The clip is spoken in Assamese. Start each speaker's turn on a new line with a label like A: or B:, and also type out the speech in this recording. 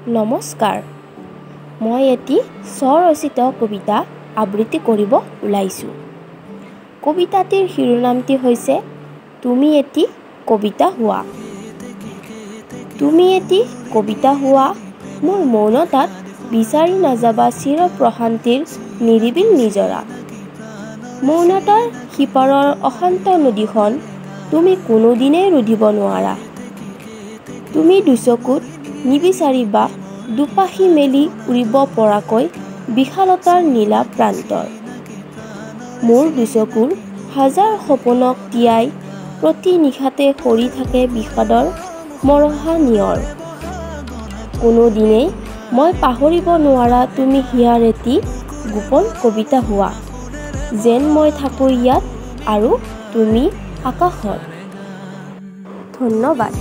A: নমস্কাৰ, মই এটি স্বৰচিত কবিতা আবৃত্তি কৰিব ওলাইছোঁ। কবিতাটিৰ শিৰোনামটি হৈছে তুমি এটি কবিতা হোৱা। তুমি এটি কবিতা হোৱা, মোৰ মৌনতাত বিচাৰি নাযাবা চিৰ প্ৰশান্তিৰ নিৰিবিল নিজৰা। মৌনতাৰ সিপাৰৰ অশান্ত নদীখন তুমি কোনোদিনেই ৰুধিব নোৱাৰা। তুমি দুচকুত নিবিচাৰিবা দুপাশি মেলি উৰিব পৰাকৈ বিশালতাৰ নীলা প্ৰান্তৰ। মোৰ দুচকুৰ হাজাৰ সপোনক তিয়াই প্ৰতি নিশাতে সৰি থাকে বিষাদৰ মৰহা নিয়ৰ। কোনোদিনেই মই পাহৰিব নোৱাৰা তুমি হিয়াৰ এটি গোপন কবিতা হোৱা, যেন মই থাকোঁ ইয়াত আৰু তুমি আকাশত। ধন্যবাদ।